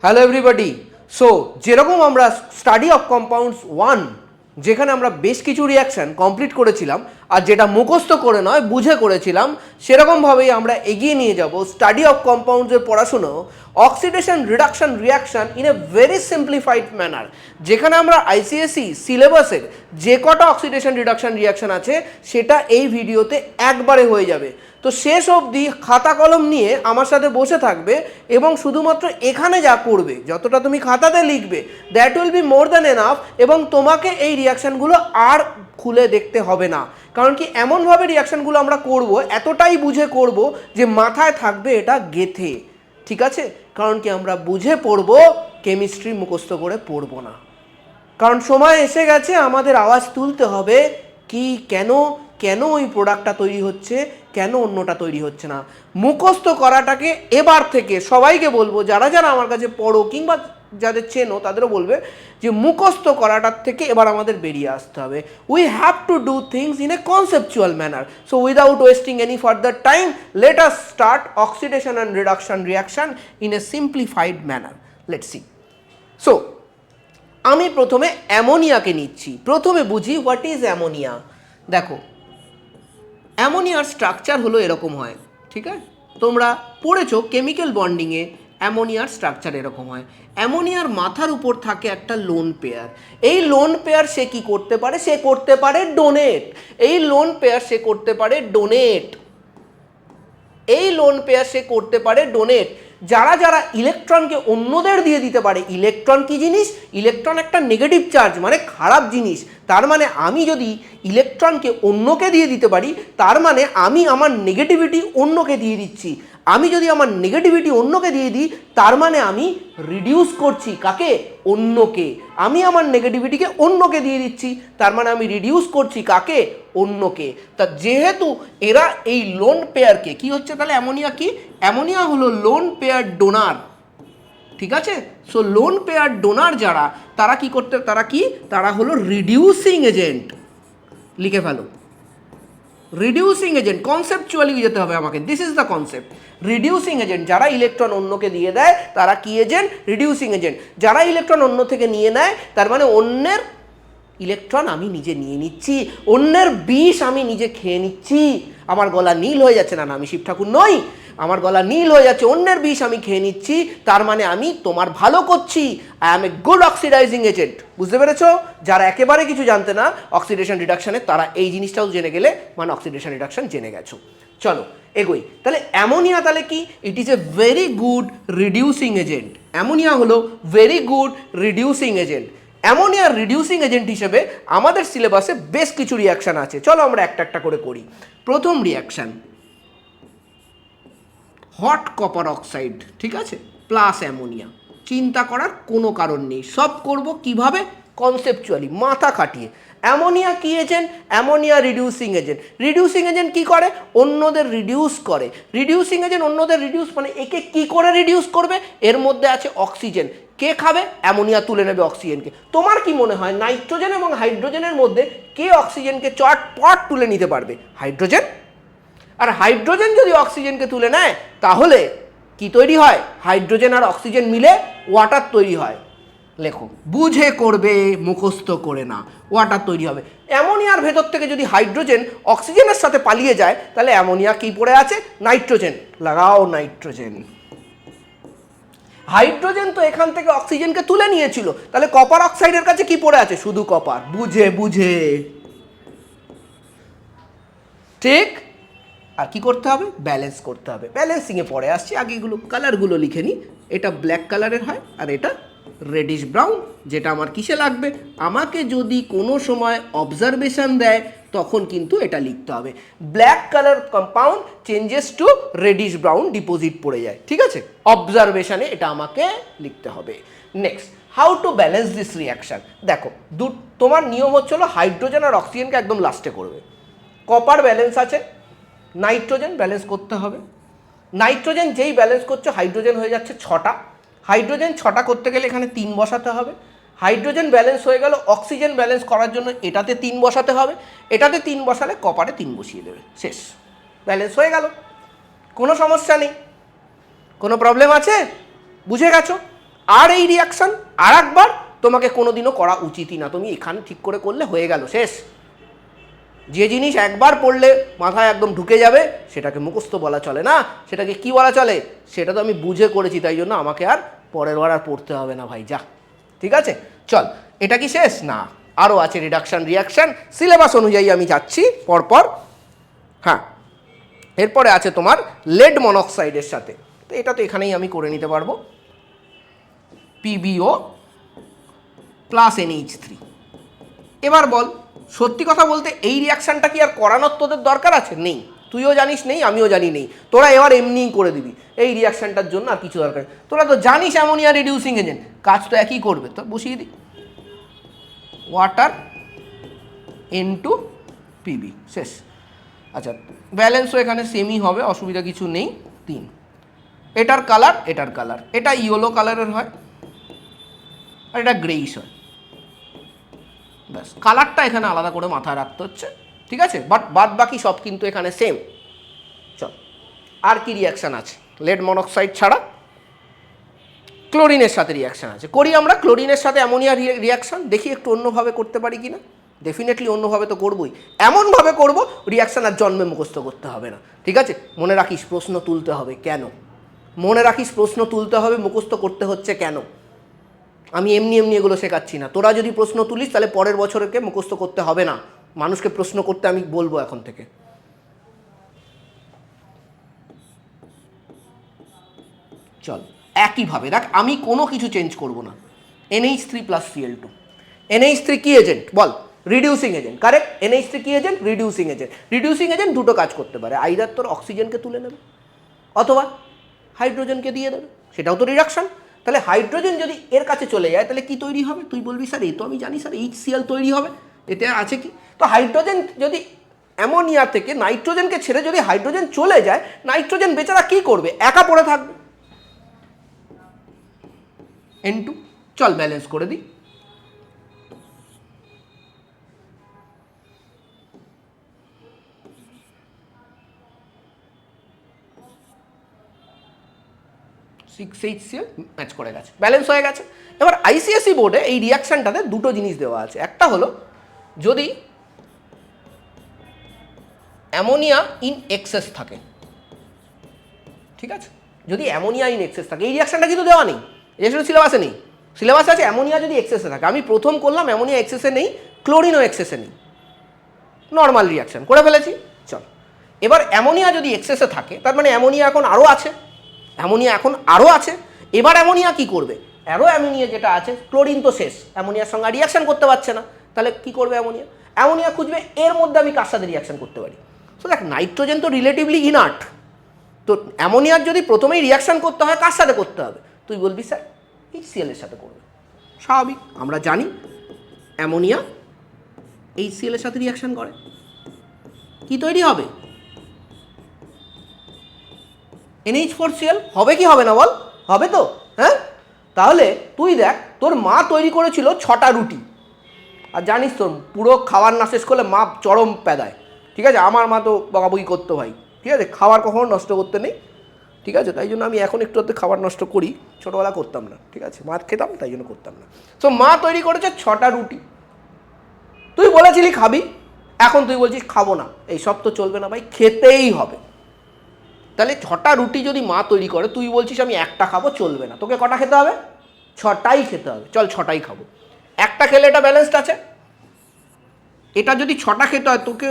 Hello everybody. So যেরকম আমরা study of compounds 1 যেখানে আমরা বেশ কিছু রিয়াকশান কমপ্লিট করেছিলাম আর যেটা মুখস্থ করে নয় বুঝে করেছিলাম, সেরকমভাবেই আমরা এগিয়ে নিয়ে যাব স্টাডি অফ কম্পাউন্ডসের পড়াশুনো oxidation reduction reaction in a very simplified manner. যেখানে আমরা আইসিএসসি সিলেবাসের যে কটা অক্সিডেশন রিডাকশন রিয়াকশান আছে সেটা এই ভিডিওতে একবারে হয়ে যাবে। তো শেষ অবধি খাতা কলম নিয়ে আমার সাথে বসে থাকবে এবং শুধুমাত্র এখানে যা করবে, যতটা তুমি খাতাতে লিখবে, that will be more than enough. এবং তোমাকে এই রিয়াকশানগুলো আর খুলে দেখতে হবে না, কারণ কি এমনভাবে রিয়াকশানগুলো আমরা করব, এতটাই বুঝে করব যে মাথায় থাকবে এটা গেথে। ঠিক আছে? কারণ কি আমরা বুঝে পড়ব, কেমিস্ট্রি মুখস্থ করে পড়বো না। কারণ সময় এসে গেছে আমাদের আওয়াজ তুলতে হবে কি কেন কেন ওই প্রোডাক্টটা তৈরি হচ্ছে, কেন অন্যটা তৈরি হচ্ছে না। মুখস্থ করাটাকে এবার থেকে সবাইকে বলবো, যারা যারা আমার কাছে পড়ো কিংবা যাদের চেনো তাদেরও বলবে যে মুখস্থ করাটার থেকে এবার আমাদের বেরিয়ে আসতে হবে। We have to do things in a conceptual manner. So without wasting any further time, let us start oxidation and reduction reaction in a simplified manner. Let's see. So আমি প্রথমে অ্যামোনিয়াকে নিচ্ছি। প্রথমে বুঝি হোয়াট ইজ অ্যামোনিয়া। দেখো, অ্যামোনিয়ার structure হলো এরকম হয়। ঠিক আছে? তোমরা পড়েছো কেমিক্যাল বন্ডিংয়ে অ্যামোনিয়ার স্ট্রাকচার এরকম হয়। অ্যামোনিয়ার মাথার উপর থাকে একটা লোন পেয়ার। এই লোন পেয়ার সে কি করতে পারে? সে করতে পারে ডোনেট। এই লোন পেয়ার সে করতে পারে ডোনেট। এই লোন পেয়ার সে করতে পারে ডোনেট। যারা যারা ইলেকট্রনকে অন্যদের দিয়ে দিতে পারে। ইলেকট্রন কি জিনিস? ইলেকট্রন একটা নেগেটিভ চার্জ, মানে খারাপ জিনিস। তার মানে আমি যদি ইলেকট্রনকে অন্যকে দিয়ে দিতে পারি, তার মানে আমি আমার নেগেটিভিটি অন্যকে দিয়ে দিচ্ছি। আমি যদি আমার নেগেটিভিটি অন্যকে দিয়ে দিই, তার মানে আমি রিডিউস করছি কাকে? অন্যকে। আমি আমার নেগেটিভিটিকে অন্যকে দিয়ে দিচ্ছি, তার মানে আমি রিডিউস করছি কাকে? অন্যকে। তা যেহেতু এরা এই লোন পেয়ারকে কি হচ্ছে, তাহলে অ্যামোনিয়া কি? অ্যামোনিয়া হলো লোন পেয়ার ডোনার। ঠিক আছে? সো লোন পেয়ার ডোনার যারা, তারা কি করতে, তারা হলো রিডিউসিং এজেন্ট। লিখে ফেলো, রিডিউসিং এজেন্ট। কনসেপচুয়ালি যেতে হবে আমাকে। This is the concept. Reducing agent যারা ইলেকট্রন অন্যকে দিয়ে দেয় তারা কি এজেন্ট? Reducing agent. যারা ইলেকট্রন অন্য থেকে নিয়ে নেয়, তার মানে অন্যের ইলেকট্রন আমি নিজে নিয়ে নিচ্ছি, অন্যের বিষ আমি নিজে খেয়ে নিচ্ছি। আমার গলা নীল হয়ে যাচ্ছে, না আমি শিব ঠাকুর নই, আমার গলা নীল হয়ে যাচ্ছে, অন্যের বিষ আমি খেয়ে নিচ্ছি, তার মানে আমি তোমার ভালো করছি। I am a good oxidising agent. বুঝতে পেরেছো? যারা একেবারে কিছু জানতে না অক্সিডেশন রিডাকশনে, তারা এই জিনিসটাও জেনে গেলে মানে অক্সিডেশন রিডাকশন জেনে গেছো। চলো এগোই। তাহলে অ্যামোনিয়া তাহলে কি? It is a very good reducing agent. Ammonia হলো ভেরি গুড রিডিউসিং এজেন্ট। অ্যামোনিয়ার রিডিউসিং এজেন্ট হিসেবে আমাদের সিলেবাসে বেশ কিছু রিয়াকশান আছে। চলো আমরা একটা একটা করে করি। প্রথম রিয়াকশান, হট কপার অক্সাইড, ঠিক আছে, প্লাস অ্যামোনিয়া। চিন্তা করার কোনো কারণ নেই, সব করব কিভাবে? কনসেপচুয়ালি, মাথা খাটিয়ে। অ্যামোনিয়া কি agent? Ammonia reducing agent. Reducing agent কি করে? অন্যদের রিডিউস করে। রিডিউসিং এজেন্ট অন্যদের রিডিউস, মানে একে কি করে রিডিউস করবে? এর মধ্যে আছে অক্সিজেন। কে খাবে? অ্যামোনিয়া তুলে নেবে অক্সিজেনকে। তোমার কি মনে হয় নাইট্রোজেন এবং হাইড্রোজেনের মধ্যে কে অক্সিজেনকে চটপট তুলে নিতে পারবে? হাইড্রোজেন। আর হাইড্রোজেন যদি অক্সিজেনকে তুলে নেয়, তাহলে কি তৈরি হয়? হাইড্রোজেন আর অক্সিজেন মিলে ওয়াটার তৈরি হয়। লেখো, বুঝে করবে, মুখস্থ করে না। ওয়াটার তৈরি হবে। অ্যামোনিয়ার ভেতর থেকে যদি হাইড্রোজেন অক্সিজেনের সাথে পালিয়ে যায়, তাহলে অ্যামোনিয়া কি পড়ে আছে? নাইট্রোজেন। লাগাও নাইট্রোজেন। হাইড্রোজেন তো এখান থেকে অক্সিজেনকে তুলে নিয়েছিল, তাহলে কপার অক্সাইডের কাছে কি পড়ে আছে? শুধু কপার। বুঝে বুঝে। ঠিক? আর কি করতে হবে? ব্যালেন্স করতে হবে। ব্যালেন্সিংয়ে পরে আসছি, আগে এগুলো কালারগুলো লিখে নিই। এটা ব্ল্যাক কালারের হয় আর এটা রেডিশ ব্রাউন। যেটা আমার কিসে লাগবে? আমাকে যদি কোনো সময় অবজারভেশন দেয় তখন কিন্তু এটা লিখতে হবে। Black colour compound changes to radish brown, deposit পড়ে যায়। ঠিক আছে? অবজারভেশনে এটা আমাকে লিখতে হবে। Next, how to balance this reaction. দেখো, তোমার নিয়ম হচ্ছিল হাইড্রোজেন আর অক্সিজেনকে একদম লাস্টে করবে। কপার ব্যালেন্স আছে, নাইট্রোজেন ব্যালেন্স করতে হবে। নাইট্রোজেন যেই ব্যালেন্স করছে, হাইড্রোজেন হয়ে যাচ্ছে 6টা। হাইড্রোজেন 6টা করতে গেলে এখানে 3 বসাতে হবে। হাইড্রোজেন ব্যালেন্স হয়ে গেল, অক্সিজেন ব্যালেন্স করার জন্য এটাতে 3 বসাতে হবে। এটাতে 3 বসালে কপারে 3 বসিয়ে দেবে, শেষ। ব্যালেন্স হয়ে গেল, কোনো সমস্যা নেই। কোনো প্রবলেম আছে? বুঝে গেছো? আর এই রিয়াকশন আর একবার তোমাকে কোনোদিনও করা উচিতই না। তুমি এখানে ঠিক করে করলে হয়ে গেল, শেষ। যে জিনিস একবার পড়লে মাথায় একদম ঢুকে যাবে সেটাকে মুখস্থ বলা চলে না, সেটাকে কি বলা চলে? সেটা তো আমি বুঝে করেছি, তাই জন্য আমাকে আর পরের বার আর পড়তে হবে না ভাই, যা। ঠিক আছে, চল, এটা কি শেষ? না, আরও আছে রিডাকশান রিয়াকশান, সিলেবাস অনুযায়ী আমি যাচ্ছি পরপর। হ্যাঁ, এরপরে আছে তোমার লেড মনোক্সাইডের সাথে, তো এটা তো এখানেই আমি করে নিতে পারবো, PbO প্লাস NH3। এবার বল, সত্যি কথা বলতে এই রিয়াকশানটা কি আর করানোর তোদের দরকার আছে? নেই, তুইও জানিস নেই, আমিও জানি নেই, তোরা এবার এমনিই করে দিবি। এই রিয়াকশানটার জন্য আর কিছু দরকার নেই, তোরা তো জানিস অ্যামোনিয়া রিডিউসিং এজেন্ট, কাজ তো একই করবে, তো বসিয়ে দিই ওয়াটার N2Pb, শেষ। আচ্ছা, ব্যালেন্সও এখানে সেমই হবে, অসুবিধা কিছু নেই। 3, এটার কালার এটার কালার, এটা ইয়েলো কালারের হয় আর এটা গ্রেইশ হয়, ব্যাস। কালারটা এখানে আলাদা করে মাথায় রাখতে হচ্ছে, ঠিক আছে, বাট বাদ বাকি সব কিন্তু এখানে সেম। চল, আর কি রিয়াকশান আছে? লেড মনোক্সাইড ছাড়া ক্লোরিনের সাথে রিয়াকশান আছে, করি আমরা ক্লোরিনের সাথে অ্যামোনিয়া রিয়াকশান, দেখি একটু অন্যভাবে করতে পারি কি না। ডেফিনেটলি অন্যভাবে তো করবোই, এমনভাবে করবো রিয়াকশান আর জন্মে মুখস্থ করতে হবে না, ঠিক আছে। মনে রাখিস প্রশ্ন তুলতে হবে কেন, মনে রাখিস প্রশ্ন তুলতে হবে, মুখস্থ করতে হচ্ছে কেন। আমি এমনি এমনি এগুলো শেখাচ্ছি না, তোরা যদি প্রশ্ন তুলিস তাহলে পরের বছরকে মুখস্থ করতে হবে না, মানুষকে প্রশ্ন করতে আমি বলবো এখন থেকে। চল, একইভাবে দেখ, আমি কোনো কিছু চেঞ্জ করব না। NH3 + Cl2, NH3 কি এজেন্ট বল? Reducing agent, correct. NH3 কি agent? Reducing agent. Reducing agent দুটো কাজ করতে পারে, আইদার তোর অক্সিজেনকে তুলে নেবে অথবা হাইড্রোজেনকে দিয়ে দেবে, সেটাও তো রিডাকশন। তাহলে হাইড্রোজেন যদি এর কাছে চলে যায় তাহলে কি তৈরি হবে? তুই বলবি স্যার এই তো আমি জানি স্যার, HCl তৈরি হবে, এতে আর আছে কি? তো হাইড্রোজেন যদি অ্যামোনিয়া থেকে নাইট্রোজেনকে ছেড়ে যদি হাইড্রোজেন চলে যায়, নাইট্রোজেন বেচারা কি করবে? একা পড়ে থাকবে, N2। চল ব্যালেন্স করে দিই, HCl ম্যাচ করে গেছে, ব্যালেন্স হয়ে গেছে। এবার ICSE বোর্ডে এই রিয়াকশানটাতে দুটো জিনিস দেওয়া আছে, একটা হলো যদি অ্যামোনিয়া ইন এক্সেস থাকে, ঠিক আছে, যদি অ্যামোনিয়া ইন এক্সেস থাকে, এই রিয়াকশানটা কিন্তু দেওয়া নেই, রিয়াকশন সিলেবাসে নেই। সিলেবাসে আছে অ্যামোনিয়া যদি এক্সেসে থাকে, আমি প্রথম করলাম অ্যামোনিয়া এক্সেসে নেই, ক্লোরিনও এক্সেসে নেই, নর্মাল রিয়াকশান করে ফেলেছি। চল, এবার অ্যামোনিয়া যদি এক্সেসে থাকে তার মানে অ্যামোনিয়া এখন আরও আছে, অ্যামোনিয়া এখন আরও আছে। এবার অ্যামোনিয়া কি করবে? অ্যারো অ্যামোনিয়া যেটা আছে, ক্লোরিন তো শেষ, অ্যামোনিয়ার সঙ্গে রিয়াকশন করতে পারছে না, তাহলে কি করবে অ্যামোনিয়া? অ্যামোনিয়া খুঁজবে এর মধ্যে আমি কার সাথে রিয়াকশন করতে পারি। সো দেখ, নাইট্রোজেন তো রিলেটিভলি ইনার্ট, তো অ্যামোনিয়ার যদি প্রথমেই রিয়াকশন করতে হয় কার সাথে করতে হবে? তুই বলবি স্যার HCl এর সাথে করবে, স্বাভাবিক, আমরা জানি অ্যামোনিয়া HCl এর সাথে রিয়াকশন করে, কি তৈরি হবে? NH4Cl হবে কি হবে না বল? হবে তো, হ্যাঁ। তাহলে তুই দেখ, তোর মা তৈরি করেছিল 6টা রুটি, আর জানিস তো পুরো খাবার না শেষ করলে মা চরম পেদায়, ঠিক আছে। আমার মা তো বকাবকি করতো ভাই, ঠিক আছে, খাবার কখনো নষ্ট করতে নেই, ঠিক আছে। তাই জন্য আমি এখন একটু খাবার নষ্ট করি, ছোটোবেলা করতাম না, ঠিক আছে, মাছ খেতাম তাই জন্য করতাম না। তো মা তৈরি করেছে 6টা রুটি, তুই বলেছিলি খাবি, এখন তুই বলছিস খাবো না, এই সব তো চলবে না ভাই, খেতেই হবে। তাহলে 6টা রুটি যদি মা তৈরি করে, তুই বলছিস আমি একটা খাবো, চলবে না, তোকে কটা খেতে হবে? 6টাই খেতে হবে। চল 6টাই খাবো, একটা খেলে এটা ব্যালেন্সড আছে, এটা যদি 6টা খেতে হয় তোকে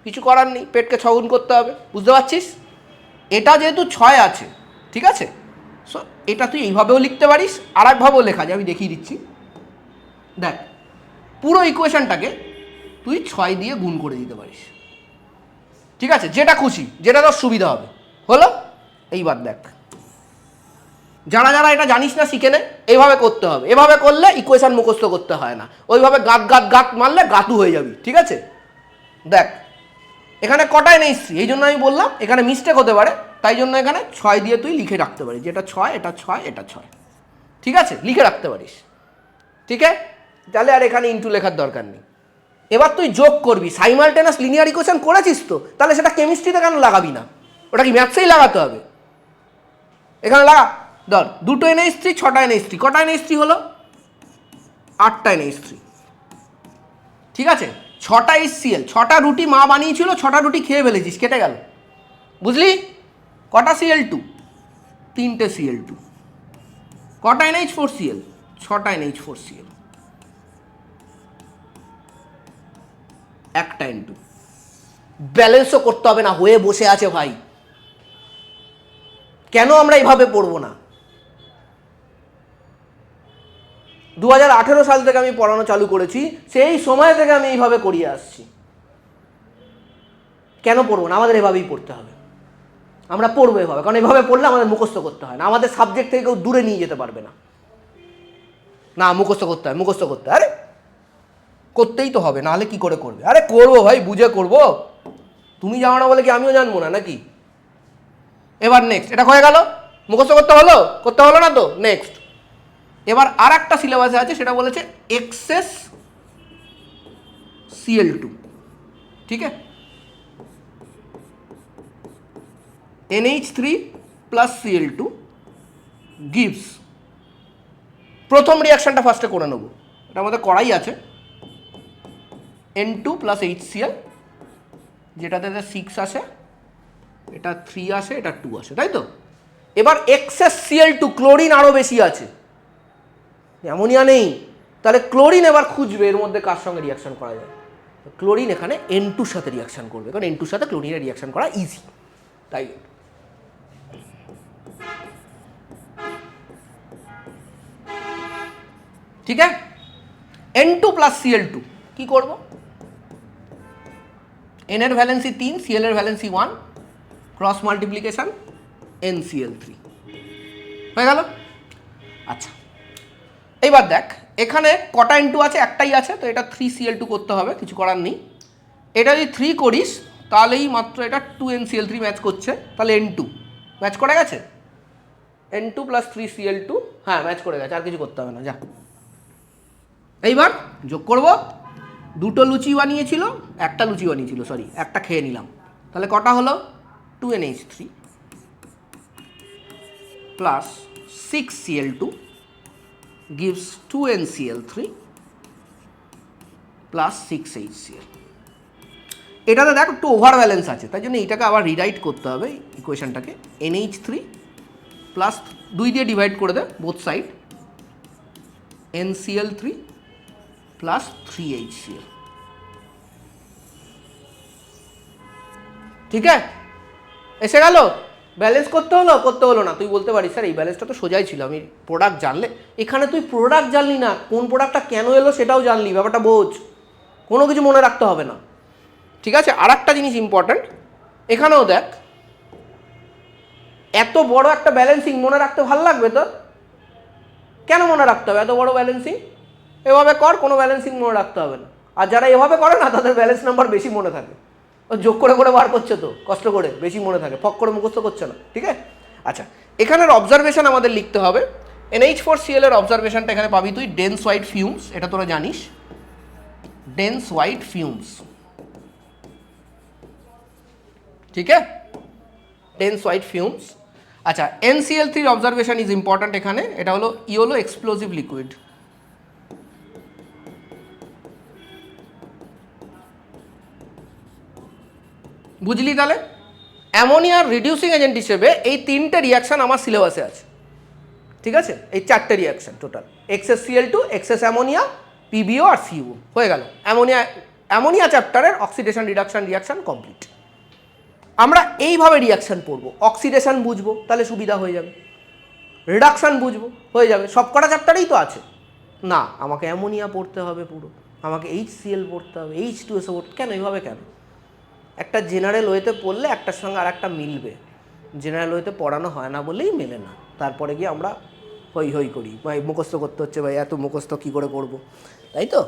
কিছু করার নেই, পেটকে 6 গুণ করতে হবে, বুঝতে পারছিস? এটা যেহেতু 6 আছে, ঠিক আছে, সো এটা তুই এইভাবেও লিখতে পারিস, আর একভাবেও লেখা যায়, আমি দেখিয়ে দিচ্ছি। দেখ, পুরো ইকুয়েশনটাকে তুই 6 দিয়ে গুণ করে দিতে পারিস, ঠিক আছে, যেটা খুশি, যেটা তোর সুবিধা হবে, হলো। এইবার দেখ, যারা যারা এটা জানিস না শিখে নে, এইভাবে করতে হবে, এভাবে করলে ইকুয়েশন মুখস্থ করতে হয় না, ওইভাবে গাত গাত গাত মারলে গাতু হয়ে যাবি, ঠিক আছে। দেখ, এখানে কটা NH3, এই জন্য আমি বললাম এখানে মিস্টেক হতে পারে, তাই জন্য এখানে 6 দিয়ে তুই লিখে রাখতে পারিস, যেটা 6, এটা 6, এটা 6, ঠিক আছে, লিখে রাখতে পারিস, ঠিক আছে। তাহলে আর এখানে ইনটু লেখার দরকার নেই। এবার তুই যোগ করবি, সাইমালটেনাস লিনিয়ার ইকুয়েশন করেছিস তো, তাহলে সেটা কেমিস্ট্রিতে কেন লাগাবি না? ওটা কি ম্যাথসেই লাগাতে হবে? এখানে লাগা, ধর দুটো NH3 6টা NH3, কটা NH3 হলো? 8টা NH3, ঠিক আছে? 6টা HCl, 6টা রুটি মা বানিয়েছিল, 6টা রুটি খেয়ে ফেলেছিস, কেটে গেল, বুঝলি? কটা Cl2? 3টে Cl2। কটা NH4Cl? 6টা NH4Cl, একটা N2। ব্যালেন্সও করতে হবে না, হয়ে বসে আছে ভাই। কেন আমরা এইভাবে পড়বো না? 2018 সাল থেকে আমি পড়ানো চালু করেছি, সেই সময় থেকে আমি এইভাবে করিয়ে আসছি। কেন পড়বো না? আমাদের এভাবেই পড়তে হবে। আমরা পড়বো এভাবে, কারণ এভাবে পড়লে আমাদের মুখস্থ করতে হয় না, আমাদের সাবজেক্ট থেকে কেউ দূরে নিয়ে যেতে পারবে না। না মুখস্থ করতে হয়, মুখস্থ করতে হয়, আরে করতেই তো হবে, নাহলে কি করে করবে? আরে করবো ভাই, বুঝে করবো। তুমি জানো না বলে কি আমিও জানবো না নাকি? এবার নেক্সট, এটা হয়ে গেল, মুখস্থ করতে হলো, করতে হলো না তো? নেক্সট, এবার আর একটা সিলেবাসে আছে, সেটা বলেছে এক্সেস Cl2, ঠিক আছে? NH3 প্লাস Cl2 গিভস, প্রথম রিয়াকশনটা ফার্স্টে করে নেবো, এটার মধ্যে করাই আছে, N2 প্লাস HCl, যেটাতে 6 আসে, এটা 3 আসে, এটা 2 আসে, তাই তো? এবার এক্সেস Cl2, ক্লোরিন আরও বেশি আছে, অ্যামোনিয়া নেই, তাহলে ক্লোরিন এবার খুঁজবে এর মধ্যে কার সঙ্গে রিয়াকশন করা যায়। ক্লোরিন এখানে N2-র সাথে রিয়াকশন করবে, কারণ N2-র সাথে ক্লোরিনের রিয়াকশন করা ইজি, তাই। ঠিক আছে? N2 প্লাস Cl2 কি করব? N এর ভ্যালেন্সি 3, Cl এর ভ্যালেন্সি 1, ক্রস মাল্টিপ্লিকেশন NCl3 হয়ে গেল। আচ্ছা, এইবার দেখ এখানে কটা N2 আছে? একটাই আছে, তো এটা 3Cl2 করতে হবে, কিছু করার নেই। এটা যদি 3 করিস তাহলেই মাত্র এটা 2NCl3 ম্যাচ করছে, তাহলে N2 ম্যাচ করে গেছে। N2 প্লাস 3Cl2, হ্যাঁ ম্যাচ করে গেছে, আর কিছু করতে হবে না, যা। এইবার যোগ করব, দুটো লুচি বানিয়েছিল, একটা লুচি বানিয়েছিল, সরি একটা খেয়ে নিলাম, তাহলে কটা হলো? 2NH3 plus 6Cl2 gives 2NCl3 plus 6HCl। এটাতে দেখ একটু ওভার ব্যালেন্স আছে, তাই জন্য এটাকে আবার রিরাইট করতে হবে ইকুয়েশনটাকে, NH3 প্লাস 2 দিয়ে ডিভাইড করে they both side, NCl3 plus 3HCl, ঠিক আছে? এসে গেল। ব্যালেন্স করতে হলো, করতে হলো না? তুই বলতে পারিস স্যার এই ব্যালেন্সটা তো সোজাই ছিল, আমি প্রোডাক্ট জানলে। এখানে তুই প্রোডাক্ট জানলি না, কোন প্রোডাক্টটা কেন এলো সেটাও জানলি, ব্যাপারটা বোঝ, কোনো কিছু মনে রাখতে হবে না, ঠিক আছে? আর একটা জিনিস ইম্পর্ট্যান্ট, এখানেও দেখ এত বড় একটা ব্যালেন্সিং মনে রাখতে ভালো লাগবে তো? কেন মনে রাখতে হবে এত বড় ব্যালেন্সিং? এভাবে কর, কোনো ব্যালেন্সিং মনে রাখতে হবে না। আর যারা এভাবে করে না তাদের ব্যালেন্স নাম্বার বেশি মনে থাকে, ও যোগ করে করে বার করছে তো কষ্ট করে, বেশি মনে থাকে, ফক করে মুখস্থ করছে না, ঠিক আছে? আচ্ছা, এখানের অবজারভেশন আমাদের লিখতে হবে। NH4Cl এর অবজারভেশনটা এখানে পাবি তুই, ডেন্স হোয়াইট ফিউমস, এটা তোরা জানিস, ডেন্স হোয়াইট ফিউমস, ঠিক আছে? Dense white fumes. আচ্ছা, NCl3 অবজারভেশন ইজ ইম্পর্ট্যান্ট এখানে, এটা হলো ইয়েলো এক্সপ্লোজিভ লিকুইড, বুঝলি? তাহলে অ্যামোনিয়ার রিডিউসিং এজেন্ট হিসেবে এই 3টে রিয়াকশান আমার সিলেবাসে আছে, ঠিক আছে? এই 4টে reaction total, excess Cl2, excess ammonia, PbO আর CO, হয়ে গেল। অ্যামোনিয়া চ্যাপ্টারের অক্সিডেশন রিডাকশন রিয়াকশান কমপ্লিট। আমরা এইভাবে রিয়াকশান পড়বো, অক্সিডেশন বুঝবো তাহলে সুবিধা হয়ে যাবে, রিডাকশান বুঝবো হয়ে যাবে, সব কটা চ্যাপ্টারেই তো আছে। না আমাকে অ্যামোনিয়া পড়তে হবে পুরো, আমাকে HCl পড়তে হবে, H2SO পড়তে, কেন এইভাবে কেন? একটা জেনারেল ওয়েতে পড়লে একটার সঙ্গে আর একটা মিলবে, জেনারেল ওয়েতে পড়ানো হয় না বলেই মেলে না, তারপরে গিয়ে আমরা হই হই করি, ভাই মুখস্থ করতে হচ্ছে, ভাই এত মুখস্থ কী করে করবো, তাই তো?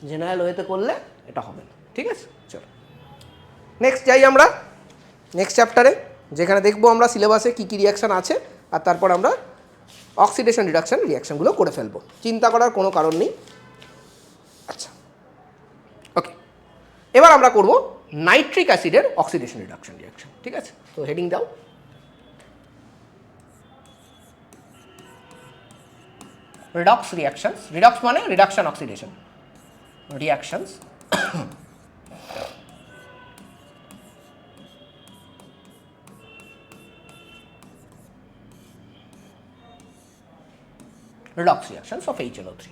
জেনারেল ওয়েতে করলে এটা হবে না, ঠিক আছে? চলো নেক্সট যাই আমরা নেক্সট চ্যাপ্টারে, যেখানে দেখবো আমরা সিলেবাসে কী কী রিয়াকশান আছে, আর তারপর আমরা অক্সিডেশন রিডাকশান রিয়াকশানগুলো করে ফেলবো, চিন্তা করার কোনো কারণ নেই। আচ্ছা ওকে, এবার আমরা করব নাইট্রিক অ্যাসিডের অক্সিডেশন রিডাকশন রিয়াকশন, ঠিক আছে? তো হেডিং দাও। রিডক্স রিয়াকশনস, রিডক্স মানে reduction oxidation, reactions redox reactions of HNO3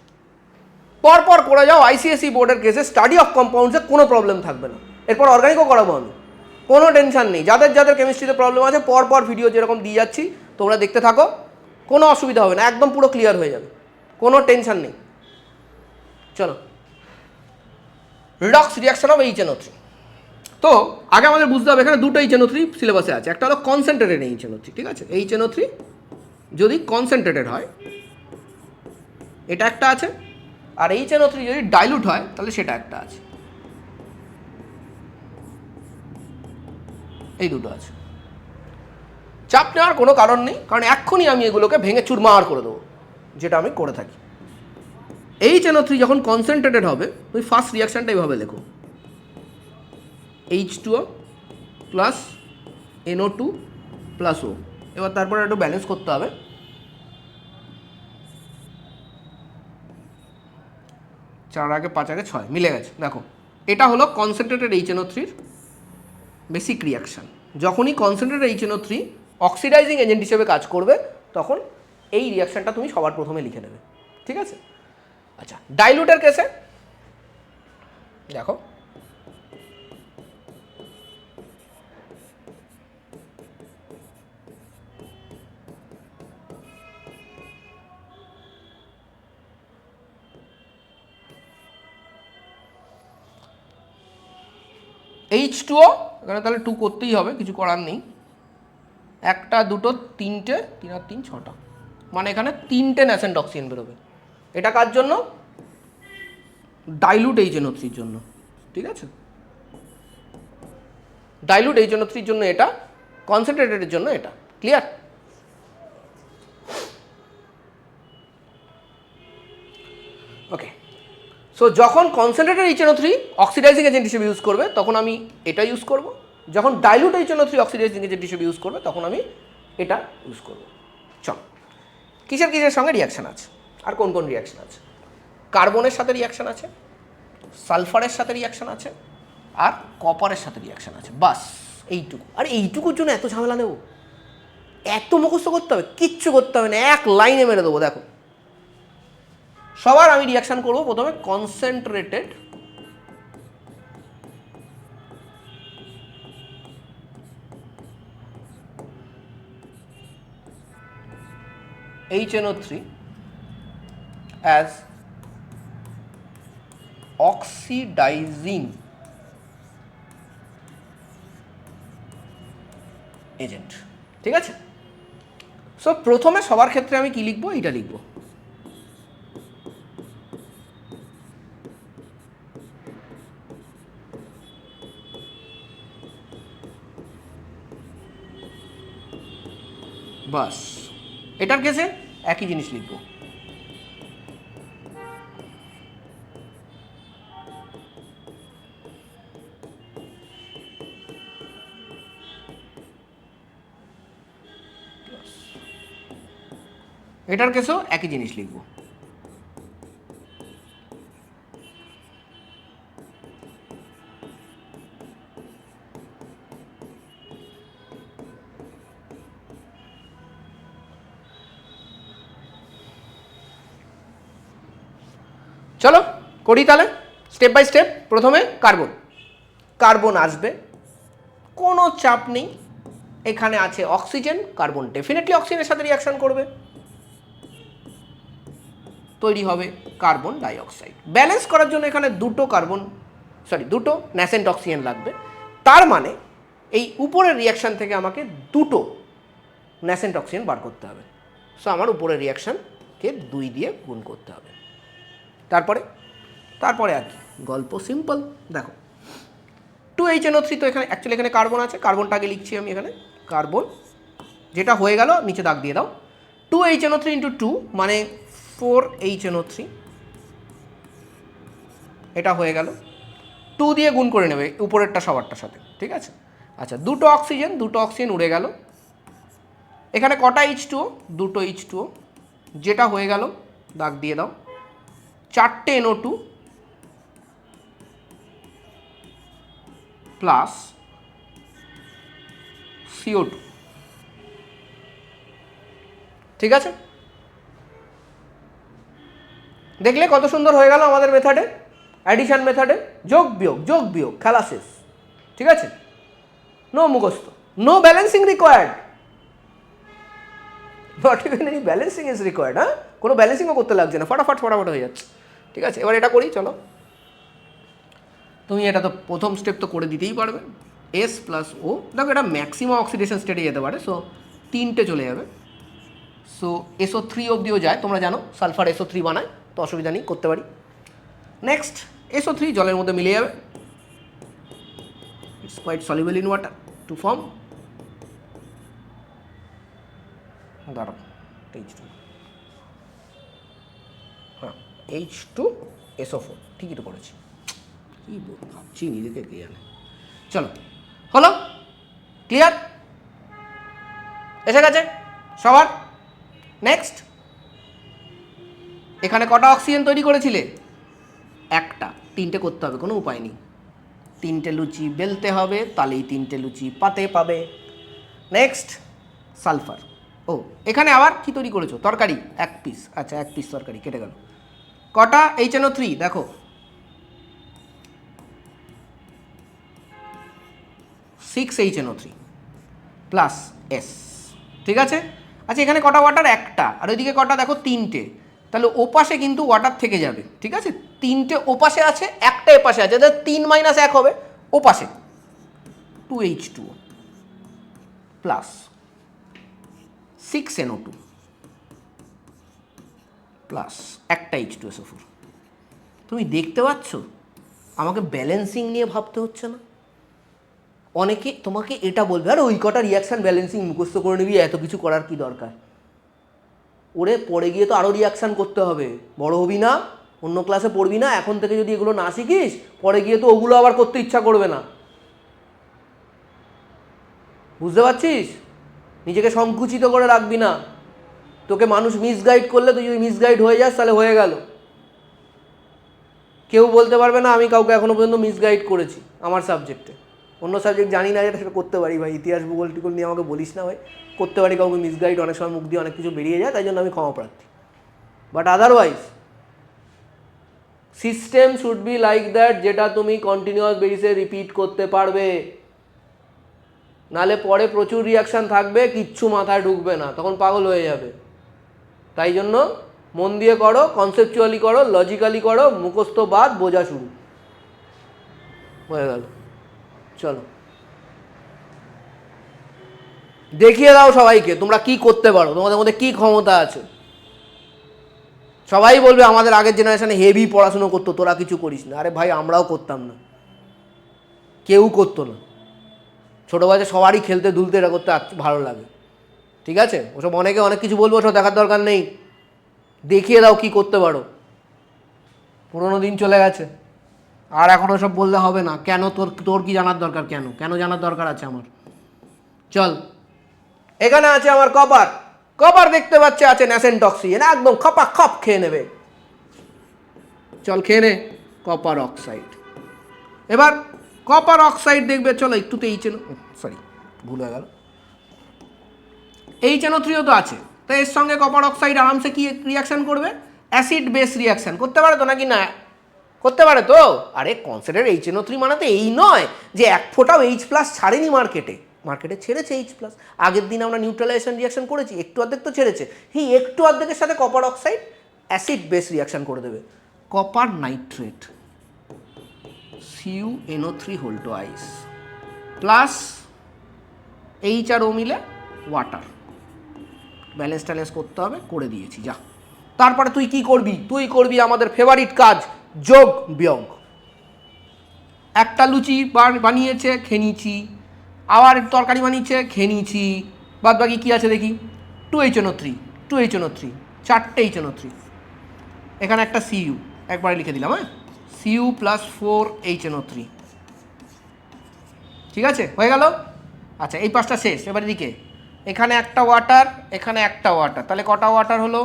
পরপর করে যাও। আইসিএসই বোর্ডের কেসে স্টাডি অফ কম্পাউন্ডসে কোনো প্রবলেম থাকবে না, এরপর অর্গানিকও করাবো আমি, কোনো টেনশন নেই। যাদের যাদের কেমিস্ট্রিতে প্রবলেম আছে পরপর ভিডিও যেরকম দিয়ে যাচ্ছি তোমরা দেখতে থাকো, কোনো অসুবিধা হবে না, একদম পুরো ক্লিয়ার হয়ে যাবে, কোনো টেনশন নেই। চলো, রিডক্স রিয়াকশন অফ HNO3। তো আগে আমাদের বুঝতে হবে এখানে দুটো HNO3 সিলেবাসে আছে, একটা হলো কনসেন্ট্রেটেড HNO3, ঠিক আছে, HNO3 যদি কনসেন্ট্রেটেড হয় এটা একটা আছে, আর HNO3 যদি ডাইলুট হয় তাহলে সেটা একটা আছে, এই দুটো আছে। চাপ নেওয়ার কোনো কারণ নেই, কারণ এক্ষুনি আমি এগুলোকে ভেঙে চুরমার করে দেবো, যেটা আমি করে থাকি। HNO3 যখন কনসেন্ট্রেটেড হবে তুমি ফার্স্ট রিয়াকশানটা এইভাবে লেখো, H2O plus NO2 plus O। এবার তারপরে একটু ব্যালেন্স করতে হবে, 4 আগে 5 আগে 6 মিলে গেছে। দেখো এটা হলো কনসেন্ট্রেটেড HNO3-র বেসিক রিয়াকশান। যখনই কনসেন্ট্রেটেড HNO3 অক্সিডাইজিং এজেন্ট হিসেবে কাজ করবে তখন এই রিয়াকশানটা তুমি সবার প্রথমে লিখে নেবে, ঠিক আছে। আচ্ছা, ডাইলুটের কেসে দেখো H2O এখানে তাহলে 2 করতেই হবে, কিছু করার নেই। একটা দুটো তিনটে, 3 আর 3 6টা, মানে এখানে 3টে ন্যাসেন্ট অক্সিজেন বেরোবে। এটা কার জন্য? ডাইলুট HNO3-র জন্য, ঠিক আছে। ডাইলুট HNO3-র জন্য এটা, কনসেন্ট্রেটেডের জন্য এটা। ক্লিয়ার? ওকে, সো যখন কনসেন্ট্রেটেড HNO3 অক্সিডাইজিং এজেন্ট হিসেবে ইউজ করবে তখন আমি এটা ইউজ করব, যখন ডাইলুট HNO3 অক্সিডাইজিং এজেন্ট হিসেবে ইউজ করবে তখন আমি এটা ইউজ করব। চল, কিসের কিসের সঙ্গে রিয়াকশান আছে, আর কোন কোন রিয়াকশান আছে? কার্বনের সাথে রিয়াকশান আছে, সালফারের সাথে রিয়াকশান আছে, আর কপারের সাথে রিয়াকশান আছে। বাস এইটুকু। আর এইটুকুর জন্য এত ঝামেলা নেব? এত মুখস্থ করতে হবে? কিচ্ছু করতে হবে না, এক লাইনে মেরে দেবো। দেখো সবার আমি রিয়াকশান করবো প্রথমে concentrated HNO3 as oxidizing agent, ঠিক আছে। সো প্রথমে সবার ক্ষেত্রে আমি কি লিখবো? এইটা লিখবো, বাস। এটার কেসে একই জিনিস লিখবো, এটার কেসেও একই জিনিস লিখবো। চলো করি তাহলে স্টেপ বাই স্টেপ। প্রথমে কার্বন, কার্বন আসবে, কোনো চাপ নেই। এখানে আছে অক্সিজেন, কার্বন ডেফিনেটলি অক্সিজেনের সাথে রিয়াকশন করবে, তৈরি হবে কার্বন ডাইঅক্সাইড। ব্যালেন্স করার জন্য এখানে দুটো ন্যাসেন্ট অক্সিজেন লাগবে। তার মানে এই উপরের রিয়াকশান থেকে আমাকে দুটো ন্যাসেন্ট অক্সিজেন বার করতে হবে। সো আমার উপরের রিয়াকশানকে 2 দিয়ে গুণ করতে হবে। তারপরে আর কি, গল্প সিম্পল। দেখো 2HNO3, তো এখানে অ্যাকচুয়ালি এখানে কার্বন আছে, কার্বনটা আগে লিখছি আমি এখানে। কার্বন যেটা হয়ে গেল নিচে দাগ দিয়ে দাও, 2HNO3 × 2 মানে 4HNO3, এটা হয়ে গেল। 2 দিয়ে গুণ করে নেবে উপরেরটা সবারটার সাথে, ঠিক আছে। আচ্ছা, দুটো অক্সিজেন উড়ে গেল। এখানে কটা H2O? দুটো H2O, যেটা হয়ে গেল দাগ দিয়ে দাও, 4টে NO2 প্লাস CO2। ঠিক আছে, দেখলে কত সুন্দর হয়ে গেল আমাদের মেথডে, অ্যাডিশন মেথডে যোগ বিয়োগ খেলা শেষ। ঠিক আছে, নো মুখস্থ, no balancing required, not even any balancing is required. হ্যাঁ, কোনো ব্যালেন্সিংও করতে লাগছে না, ফটাফট হয়ে যাচ্ছে। ঠিক আছে, এবার এটা করি, চলো। তুমি এটা তো প্রথম স্টেপ তো করে দিতেই পারবে, S প্লাস O। দেখো এটা ম্যাক্সিমাম অক্সিডেশন স্টেটে যেতে পারে, সো 3টে চলে যাবে। সো SO3 অবধিও যায়, তোমরা জানো সালফার SO3 বানায়, তো অসুবিধা নেই, করতে পারি। নেক্সট SO3 জলের মধ্যে মিলে যাবে, it's quite soluble in water to form, দাঁড়াও, H2, হ্যাঁ H2SO4, ঠিকই তো করেছি, কী ভাবছি নিজেকে কে জানে। চলো, হলো, ক্লিয়ার, এসে গেছে সবার। নেক্সট, এখানে কটা অক্সিজেন তৈরি করেছিলে? একটা, 3টে করতে হবে, কোনো উপায় নেই, 3টে লুচি বেলতে হবে, তাহলেই 3টে লুচি পাতে পাবে। Next sulphur. ও এখানে আবার কি তৈরি করেছো? তরকারি, 1 পিস, আচ্ছা 1 পিস তরকারি কেটে গেল। কটা HNO3? দেখো 6 HNO3 প্লাস S। ঠিক আছে, আচ্ছা এখানে কটা ওয়াটার? একটা, আর ওইদিকে কটা? দেখো 3টে, তাহলে ওপাশে কিন্তু ওয়াটার থেকে যাবে। ঠিক আছে, 3টে ওপাশে আছে, একটা এপাশে আছে, তাহলে 3 - 1 হবে ওপাশে, 2H2O প্লাস 6 NO2 প্লাস একটা H2SO4। তুমি দেখতে পাচ্ছ আমাকে ব্যালেন্সিং নিয়ে ভাবতে হচ্ছে না। অনেকে তোমাকে এটা বলবে, আর ওই কটা রিয়াকশান ব্যালেন্সিং মুখস্থ করে নিবি, এত কিছু করার কি দরকার? ওরে পরে গিয়ে তো আরও রিয়াকশান করতে হবে, বড় হবি না, অন্য ক্লাসে পড়বি না, এখন থেকে যদি এগুলো না শিখিস পরে গিয়ে তো ওগুলো আবার করতে ইচ্ছা করবে না। বুঝতে পারছিস? নিজেকে সংকুচিত করে রাখবি না, তোকে মানুষ মিসগাইড করলে তুই যদি মিসগাইড হয়ে যাস তাহলে হয়ে গেল। কেউ বলতে পারবে না আমি কাউকে এখনো পর্যন্ত মিসগাইড করেছি আমার সাবজেক্টে। অন্য সাবজেক্ট জানি না, যেটা সেটা করতে পারি ভাই, ইতিহাস ভূগোল টিগোল নিয়ে আমাকে বলিস না ভাই, করতে পারি কাউকে মিসগাইড, অনেক সময় মুখ দিয়ে অনেক কিছু বেরিয়ে যায়, তাই জন্য আমি ক্ষমা প্রার্থী। But otherwise system should be like that, যেটা তুমি কন্টিনিউয়াস বেসিসে রিপিট করতে পারবে, নালে পরে প্রচুর রিয়াকশান থাকবে, কিচ্ছু মাথায় ঢুকবে না, তখন পাগল হয়ে যাবে। তাই জন্য মন দিয়ে করো, কনসেপচুয়ালি করো, লজিক্যালি করো, মুখস্থ বাদ, বোঝা শুরু হয়ে গেল। চলো দেখিয়ে দাও সবাইকে তোমরা কি করতে পারো, তোমাদের মধ্যে কি ক্ষমতা আছে। সবাই বলবে আমাদের আগের জেনারেশনে হেভি পড়াশুনো করতো, তোরা কিছু করিস না। আরে ভাই আমরাও করতাম না, কেউ করতো না। ছোটো বাচ্চা সবারই খেলতে দুলতে এটা করতে ভালো লাগে। ঠিক আছে, ওসব অনেকে অনেক কিছু বলবো, ওসব দেখার দরকার নেই, দেখিয়ে দাও কি করতে পারো। পুরোনো দিন চলে গেছে, আর এখন ওসব বললে হবে না। কেন? তোর কি জানার দরকার? কেন জানার দরকার আছে আমার? চল, এখানে আছে আমার কপার। কপার দেখতে পাচ্ছে আছে ন্যাসেন্ট অক্সিজেন, একদম খপা খপ খেয়ে নেবে। চল খেয়ে নে কপার অক্সাইড। এবার কপার অক্সাইড দেখবে, চলো একটুতে সরি ভুল হয়ে গেল, HNO3ও তো আছে, তো এর সঙ্গে কপার অক্সাইড আরামসে কি রিয়াকশান করবে? অ্যাসিড বেস রিয়াকশান করতে পারে তো, নাকি না? করতে পারে তো। আরে কনসিডার HNO3 মানে তো এই নয় যে এক ফোঁটাও H+ ছাড়েনি মার্কেটে ছেড়েছে H+। আগের দিন আমরা নিউট্রালাইজেশন রিয়াকশন করেছি, একটু অর্ধেক তো ছেড়েছে। একটু অর্ধেকের সাথে copper oxide acid base reaction করে দেবে। কপার নাইট্রেট CuNO3 হোল্টোয়াইস প্লাস H আর O মিলে ওয়াটার, ব্যালেন্স ট্যালেন্স করতে হবে, করে দিয়েছি যা। তারপরে তুই কি করবি? তুই করবি আমাদের ফেভারিট কাজ, যোগ বিয়োগ। একটা লুচি বানিয়েছে খেয়ে নিয়েছি, আবার তরকারি বানিয়েছে খেয়ে নিয়েছি, বাদ বাকি কী আছে দেখি? 2HNO3 4টে HNO3, এখানে একটা Cu একবারে লিখে দিলাম। হ্যাঁ, Cu প্লাস 4 HNO3। ঠিক আছে, হয়ে গেল। আচ্ছা এই পাঁচটা শেষ। এবার এদিকে এখানে একটা ওয়াটার, এখানে একটা ওয়াটার, তাহলে কটা ওয়াটার হলো?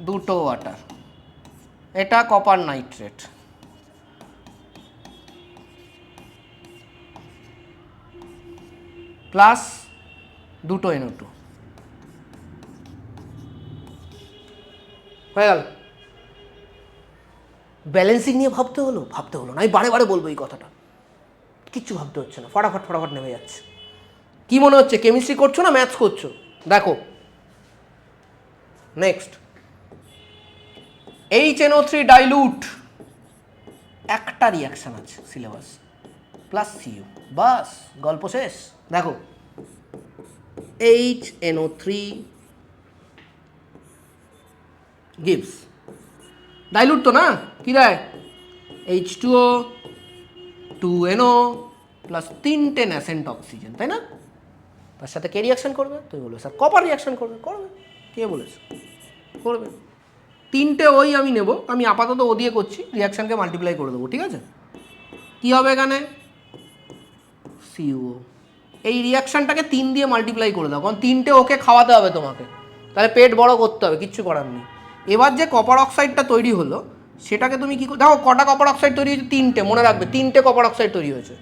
দুটো ওয়াটার, এটা কপার নাইট্রেট, প্লাস দুটো NO2 হয়ে গেল। ব্যালেন্সিং নিয়ে ভাবতে হলো না, আমি বারে বারে বলবো এই কথাটা, কিচ্ছু ভাবতে হচ্ছে না, ফটাফট নেমে যাচ্ছে। কি মনে হচ্ছে কেমিস্ট্রি করছো না ম্যাথস করছো? দেখো নেক্সট, HNO3 ডাইলুট, একটা রিয়াকশন আছে সিলেবাস, প্লাস Cu, বাস গল্প শেষ। দেখো HNO3 gives ডাইলুট তো না, কি দেয়? H2O 2NO প্লাস 3টে ন্যাসেন্ট অক্সিজেন, তাই না? তার সাথে কে রিয়াকশন করবে? তুমি বলবে স্যার কপার রিয়াকশন করবে, কে বলেছে? করবে। 3টে ওই আমি নেব, আমি আপাতত ও দিয়ে করছি, রিয়াকশানকে মাল্টিপ্লাই করে দেবো, ঠিক আছে? কী হবে এখানে? CuO। এই রিয়াকশানটাকে 3 দিয়ে মাল্টিপ্লাই করে দাও, কারণ 3টে ওকে খাওয়াতে হবে তোমাকে, তাহলে পেট বড় করতে হবে, কিচ্ছু করার নেই। এবার যে কপার অক্সাইডটা তৈরি হলো সেটাকে তুমি কী দেখো, কটা কপার অক্সাইড তৈরি হয়েছে? 3টে, মনে রাখবে 3টে কপার অক্সাইড তৈরি হয়েছে।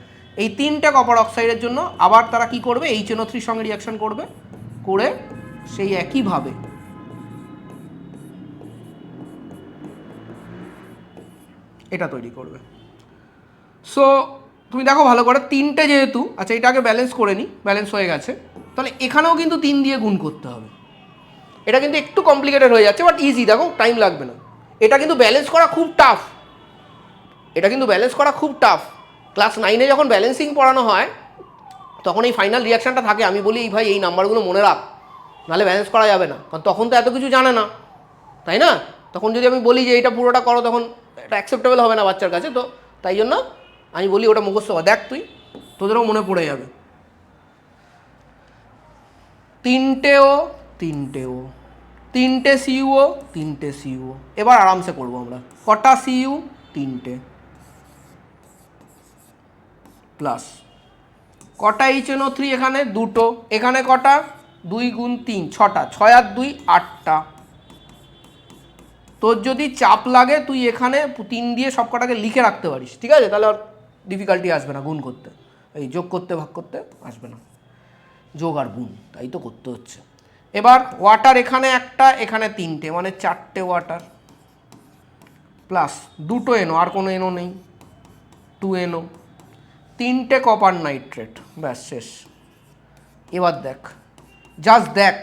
এই 3টে কপার অক্সাইডের জন্য আবার তারা কি করবে? HNO3 সঙ্গে রিয়াকশন করবে, করে সেই একইভাবে এটা তৈরি করবে। সো তুমি দেখো ভালো করে, 3টে যেহেতু, আচ্ছা এটাকে ব্যালেন্স করে নিই, ব্যালেন্স হয়ে গেছে, তাহলে এখানেও কিন্তু 3 দিয়ে গুণ করতে হবে। এটা কিন্তু একটু কমপ্লিকেটেড হয়ে যাচ্ছে, বাট ইজি, দেখো টাইম লাগবে না। এটা কিন্তু ব্যালেন্স করা খুব টাফ, ক্লাস 9-এ যখন ব্যালেন্সিং পড়ানো হয় তখন এই ফাইনাল রিয়াকশানটা থাকে, আমি বলি এই ভাই এই নাম্বারগুলো মনে রাখ, নাহলে ব্যালেন্স করা যাবে না, কারণ তখন তো এত কিছু জানে না, তাই না? তখন যদি আমি বলি যে এটা পুরোটা করো, তখন এটা অ্যাকসেপ্টেবল হবে না বাচ্চার কাছে, তো তাই জন্য আমি বলি ওটা মুখস্থ কর, দেখ তুই, তোদেরও মনে পড়ে যাবে। 3টেও 3টে CuO, এবার আরামসে করবো আমরা। কটা Cu? 3টে, প্লাস কটা HNO3? এখানে দুটো, এখানে কটা? 2 গুণ 3 6টা, 6 আর 2 8টা। তোর যদি চাপ লাগে তুই এখানে 3 দিয়ে সব কটাকে লিখে রাখতে পারিস, ঠিক আছে? তাহলে আর ডিফিকাল্টি আসবে না গুণ করতে, এই যোগ করতে ভাগ করতে আসবে না, যোগ আর গুণ তাই তো করতে হচ্ছে। এবার ওয়াটার এখানে একটা, এখানে 3টে, মানে 4টে ওয়াটার, প্লাস দুটো NO, আর কোনো NO নেই, 2NO, 3টে কপার নাইট্রেট, ব্যাস শেষ। এবার দেখ, জাস্ট দেখ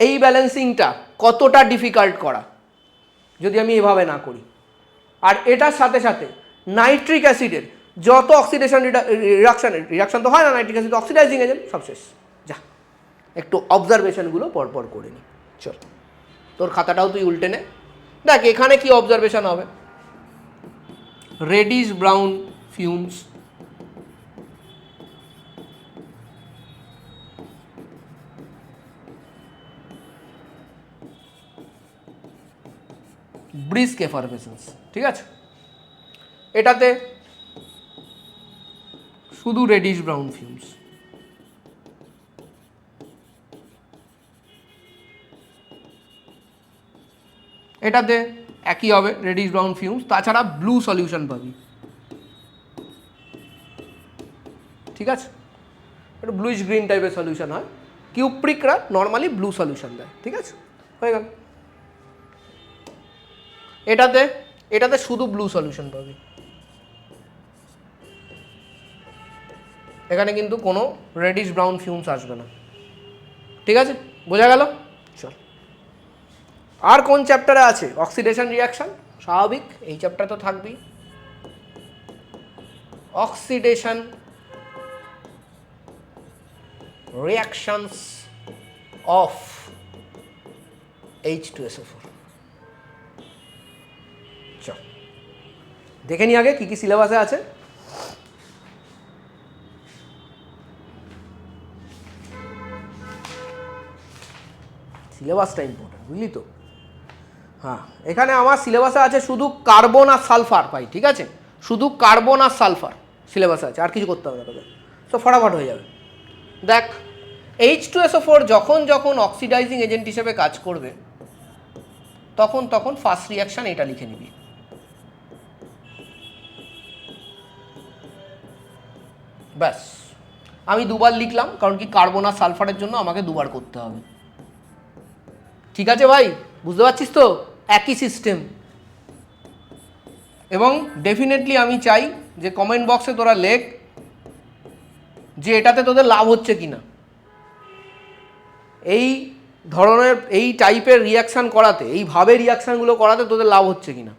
এই ব্যালেন্সিংটা কতটা ডিফিকাল্ট করা যদি আমি এভাবে না করি। আর এটার সাথে সাথে নাইট্রিক অ্যাসিডের যত অক্সিডেশন রিয়াকশন তো হয় না, নাইট্রিক অ্যাসিড অক্সিডাইজিং এজেন্ট, সব শেষ। যা একটু অবজারভেশনগুলো পরপর করে নি, চল তোর খাতাটাও তুই উল্টে নে, দেখ এখানে কি অবজারভেশন হবে। রেডিশ ব্রাউন ফিউমস, ব্রিস্ক এফারভেসেন্স, ঠিক আছে? এটাতে শুধু রেডিশ ব্রাউন ফিউমস, এটাতে একই হবে রেডিশ ব্রাউন ফিউমস, তাছাড়া ব্লু সলিউশন পাবি, ঠিক আছে? একটু ব্লুইশ গ্রিন টাইপের সলিউশন হয়, কিউপ্রিকরা নর্মালি ব্লু সলিউশন দেয়, ঠিক আছে? হয়ে গেল। এটাতে শুধু ব্লু সলিউশন পাবি, এখানে কিন্তু কোনো রেডিশ ব্রাউন ফিউমস আসবে না, ঠিক আছে? বোঝা গেল? চল, আর কোন চ্যাপ্টারে আছে? অক্সিডেশন রিয়াকশন, স্বাভাবিক, এই চ্যাপ্টার তো থাকবেই। Oxidation reactions of H2SO4। চল দেখে নি আগে কি কি সিলেবাসে আছে। সিলেবাসটা ইম্পর্টেন্ট, বুঝলি তো? হ্যাঁ, এখানে আমার সিলেবাসে আছে শুধু কার্বন আর সালফার পাই, ঠিক আছে? শুধু কার্বন আর সালফার সিলেবাসে আছে, আর কিছু করতে হবে না তোকে, সো ফটাফট হয়ে যাবে। দেখ H2SO4 যখন যখন অক্সিডাইজিং এজেন্ট হিসেবে কাজ করবে তখন তখন ফার্স্ট রিয়াকশন এটা লিখে নিবি। ব্যাস, আমি দুবার লিখলাম কারণ কি কার্বন আর সালফারের জন্য আমাকে দুবার করতে হবে। ঠিক আছে ভাই, বুঝতে পারছিস তো? একই সিস্টেম। এবং ডেফিনেটলি আমি চাই যে কমেন্ট বক্সে তোরা লেখ যে এটাতে তোদের লাভ হচ্ছে কিনা, এই ধরনের এই টাইপের রিয়াকশান করাতে, এইভাবে রিয়াকশানগুলো করাতে তোদের লাভ হচ্ছে কিনা,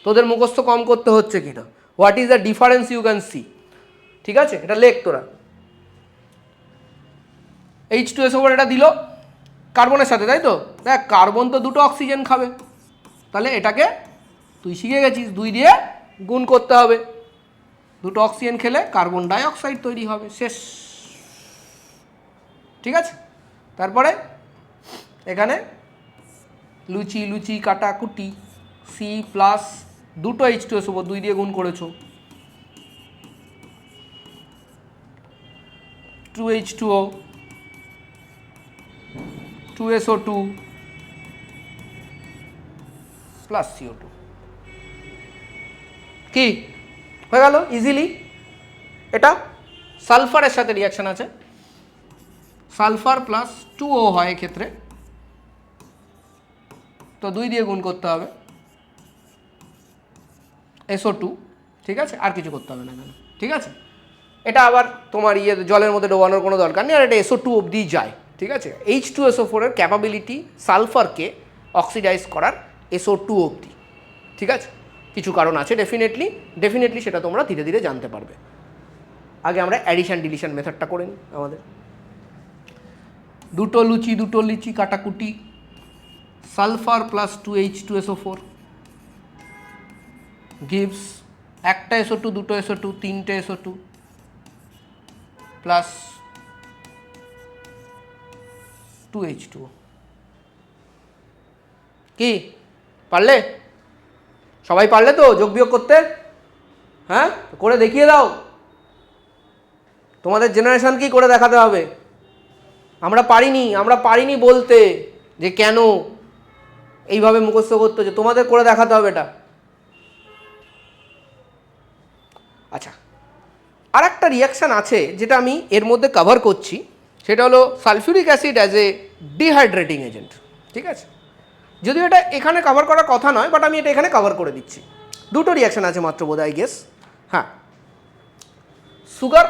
তোদের মুখস্থ কম করতে হচ্ছে কিনা, what is the difference you can see. ঠিক আছে, এটা লেখ তোরা। H2SO4 এটা দিল কার্বনের সাথে, তাই তো? দেখ কার্বন তো দুটো অক্সিজেন খাবে, তাহলে এটাকে তুই শিখে গেছিস 2 দিয়ে গুণ করতে হবে। দুটো অক্সিজেন খেলে কার্বন ডাই অক্সাইড তৈরি হবে, শেষ। ঠিক আছে, তারপরে এখানে লুচি লুচি কাটাকুটি সি প্লাস দুটো H2SO4 2 দিয়ে গুণ করেছো, 2H2O 2SO2 প্লাস CO2। কি হয়ে গেল ইজিলি? এটা সালফারের সাথে রিয়াকশন আছে, সালফার প্লাস 2O হয় এক্ষেত্রে, তো 2 দিয়ে গুণ করতে হবে SO2। ঠিক আছে, আর কিছু করতে হবে না কেন? ঠিক আছে, এটা আবার তোমার জলের মধ্যে ডোবানোর কোনো দরকার নেই, আর এটা SO2 অবধি যায়। ঠিক আছে, H2SO4 এর ক্যাপাবিলিটি সালফারকে অক্সিডাইজ করার SO2 অবধি। ঠিক আছে, কিছু কারণ আছে ডেফিনেটলি সেটা তোমরা ধীরে ধীরে জানতে পারবে। আগে আমরা অ্যাডিশন ডিলিশন মেথডটা করে নিই। আমাদের দুটো লুচি দুটো লিচি কাটাকুটি সালফার প্লাস 2H2SO4 গিভস একটা SO2 দুটো SO2 তিনটে SO2 প্লাস 2H2O। কি পারলে? সবাই পারলে তো যোগ বিয়োগ করতে? হ্যাঁ, করে দেখিয়ে দাও। তোমাদের জেনারেশনকেই করে দেখাতে হবে। আমরা পারিনি বলতে যে কেন এইভাবে মুখস্থ করতে হচ্ছে, তোমাদের করে দেখাতে হবে এটা। আচ্ছা, আর একটা রিয়াকশান আছে যেটা আমি এর মধ্যে কভার করছি, সেটা হলো sulphuric acid as a dehydrating agent. ঠিক আছে, যদিও এটা এখানে কভার করার কথা নয়, বাট আমি এটা এখানে কভার করে দিচ্ছি। দুটো রিয়াকশান আছে মাত্র বোধ আই গেস। হ্যাঁ, সুগার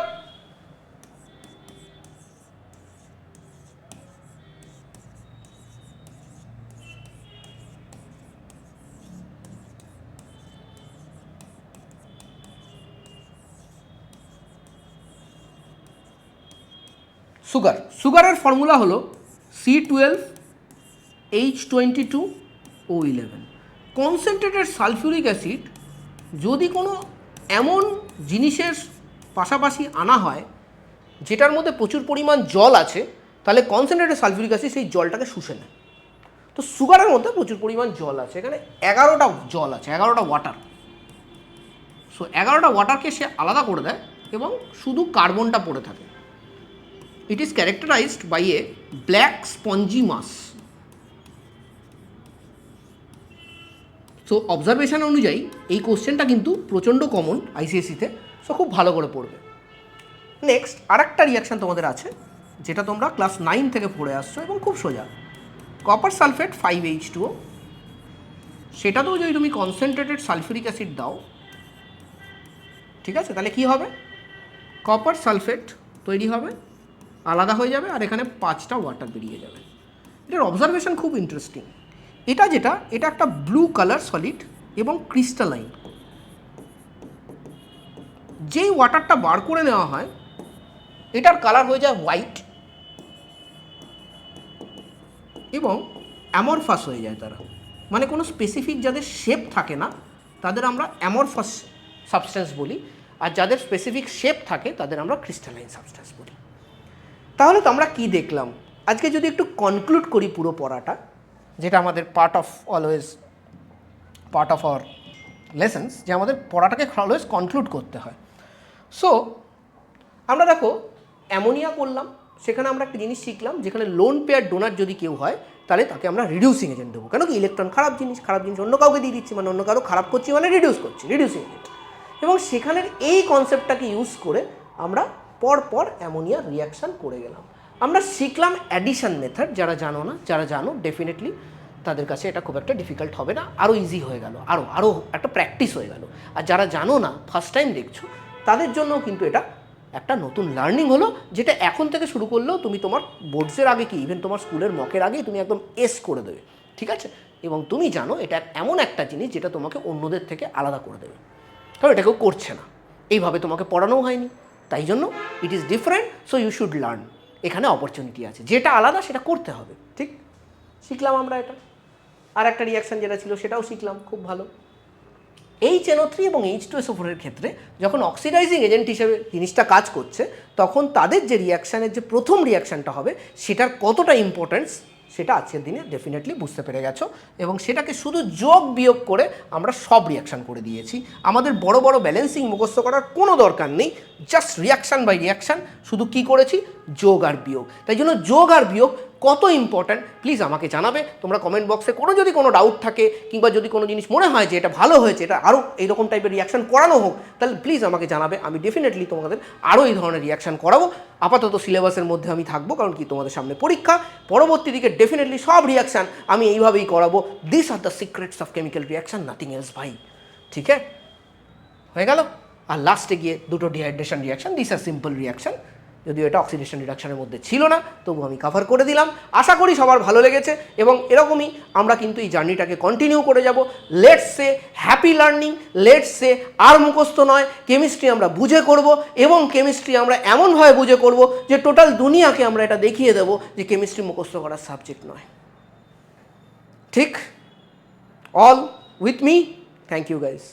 সুগারের ফর্মুলা হলো C12H22O11। কনসেন্ট্রেটেড সালফিউরিক অ্যাসিড যদি কোনো এমন জিনিসের পাশাপাশি আনা হয় যেটার মধ্যে প্রচুর পরিমাণ জল আছে, তাহলে কনসেন্ট্রেটেড সালফিউরিক অ্যাসিড সেই জলটাকে শুষে নেয়। তো সুগারের মধ্যে প্রচুর পরিমাণ জল আছে, এখানে 11টা জল আছে, 11টা ওয়াটার। সো 11টা ওয়াটারকে সে আলাদা করে দেয় এবং শুধু কার্বনটা পড়ে থাকে। It is characterized by a black spongy mass. So observation অনুযায়ী এই কোশ্চেনটা কিন্তু প্রচণ্ড কমন আইসিএসসিতে, সো খুব ভালো করে পড়বে। নেক্সট আর একটা রিয়াকশান তোমাদের আছে যেটা তোমরা ক্লাস 9 থেকে পড়ে আসছো এবং খুব সোজা, কপার সালফেট 5H2O। সেটাতেও যদি তুমি কনসেন্ট্রেটেড সালফিউরিক অ্যাসিড দাও, ঠিক আছে, তাহলে কি হবে? কপার সালফেট তৈরি হবে, আলাদা হয়ে যাবে, আর এখানে 5টা ওয়াটার বেরিয়ে যাবে। এটার অবজারভেশন খুব ইন্টারেস্টিং। এটা একটা ব্লু কালার সলিড এবং ক্রিস্টালাইন। যেই ওয়াটারটা বার করে নেওয়া হয় এটার কালার হয়ে যায় হোয়াইট এবং অ্যামরফাস হয়ে যায় তারা, মানে কোনো স্পেসিফিক যাদের শেপ থাকে না তাদের আমরা অ্যামরফাস সাবস্টেন্স বলি, আর যাদের স্পেসিফিক শেপ থাকে তাদের আমরা ক্রিস্টালাইন সাবস্টেন্স বলি। তাহলে তো আমরা কী দেখলাম? আজকে যদি একটু কনক্লুড করি পুরো পড়াটা, যেটা আমাদের পার্ট অফ আওয়ার লেসন্স, যে আমাদের পড়াটাকে অলওয়েজ কনক্লুড করতে হয়। সো আমরা দেখো অ্যামোনিয়া করলাম, সেখানে আমরা একটা জিনিস শিখলাম, যেখানে লোন পেয়ার ডোনার যদি কেউ হয় তাহলে তাকে আমরা রিডিউসিং এজেন্ট দেবো। কেন কি ইলেকট্রন খারাপ জিনিস অন্য কাউকে দিয়ে দিচ্ছি, মানে অন্য কারো খারাপ করছি, মানে রিডিউসিং এজেন্ট। এবং সেখানের এই কনসেপ্টটাকে ইউজ করে আমরা পরপর অ্যামোনিয়া রিয়াকশান করে গেলাম। আমরা শিখলাম অ্যাডিশন মেথড। যারা জানো না, যারা জানো ডেফিনেটলি তাদের কাছে এটা খুব একটা ডিফিকাল্ট হবে না, আরও ইজি হয়ে গেল, আরও একটা প্র্যাকটিস হয়ে গেল। আর যারা জানো না, ফার্স্ট টাইম দেখছো, তাদের জন্যও কিন্তু এটা একটা নতুন লার্নিং হলো, যেটা এখন থেকে শুরু করলেও তুমি তোমার বোর্ডসের আগে কি ইভেন তোমার স্কুলের মকের আগেই তুমি একদম এস করে দেবে, ঠিক আছে? এবং তুমি জানো এটা এমন একটা জিনিস যেটা তোমাকে অন্যদের থেকে আলাদা করে দেবে, কারণ এটা কেউ করছে না, এইভাবে তোমাকে পড়ানোও হয়নি, তাই জন্য it is different, so you should learn. এখানে অপরচুনিটি আছে, যেটা আলাদা সেটা করতে হবে, ঠিক? শিখলাম আমরা এটা। আর একটা রিয়াকশান যেটা ছিল সেটাও শিখলাম, খুব ভালো। HNO3 এবং H2SO4 ক্ষেত্রে যখন অক্সিডাইজিং এজেন্ট হিসেবে জিনিসটা কাজ করছে, তখন তাদের যে রিয়াকশানের যে প্রথম রিয়াকশানটা হবে সেটার কতটা ইম্পর্টেন্স সেটা আজকের দিনে ডেফিনেটলি বুঝতে পেরে গেছো। এবং সেটাকে শুধু যোগ বিয়োগ করে আমরা সব রিয়াকশান করে দিয়েছি। আমাদের বড় বড় ব্যালেন্সিং মুখস্থ করার কোনো দরকার নেই, জাস্ট রিয়াকশান বাই রিয়াকশান, শুধু কি করেছি, যোগ আর বিয়োগ। তাই জন্য যোগ আর বিয়োগ কত ইম্পর্ট্যান্ট প্লিজ আমাকে জানাবে তোমরা কমেন্ট বক্সে। যদি কোনো ডাউট থাকে কিংবা যদি কোনো জিনিস মনে হয় যে এটা ভালো হয়েছে, এটা আরও এইরকম টাইপের রিয়াকশান করানো হোক, তাহলে প্লিজ আমাকে জানাবে। আমি ডেফিনেটলি তোমাদের আরও এই ধরনের রিয়াকশান করাবো। আপাতত সিলেবাসের মধ্যে আমি থাকবো, কারণ কি তোমাদের সামনে পরীক্ষা। পরবর্তী দিকে ডেফিনেটলি সব রিয়াকশান আমি এইভাবেই করাবো। This are the secrets of chemical reaction, nothing else ভাই, ঠিক আছে? হয়ে গেল। আর লাস্টে গিয়ে দুটো dehydration reaction, this are simple reaction, যদিও এটা অক্সিডেশন রিডাকশনের মধ্যে ছিল না, তবু আমি কভার করে দিলাম। আশা করি সবার ভালো লেগেছে এবং এরকমই আমরা কিন্তু এই জার্নিটাকে কন্টিনিউ করে যাব। Let's say happy learning, let's say আর মুখস্থ নয়, কেমিস্ট্রি আমরা বুঝে করব এবং কেমিস্ট্রি আমরা এমনভাবে বুঝে করব যে টোটাল দুনিয়াকে আমরা এটা দেখিয়ে দেবো যে কেমিস্ট্রি মুখস্থ করার সাবজেক্ট নয়, ঠিক? All with me, thank you guys.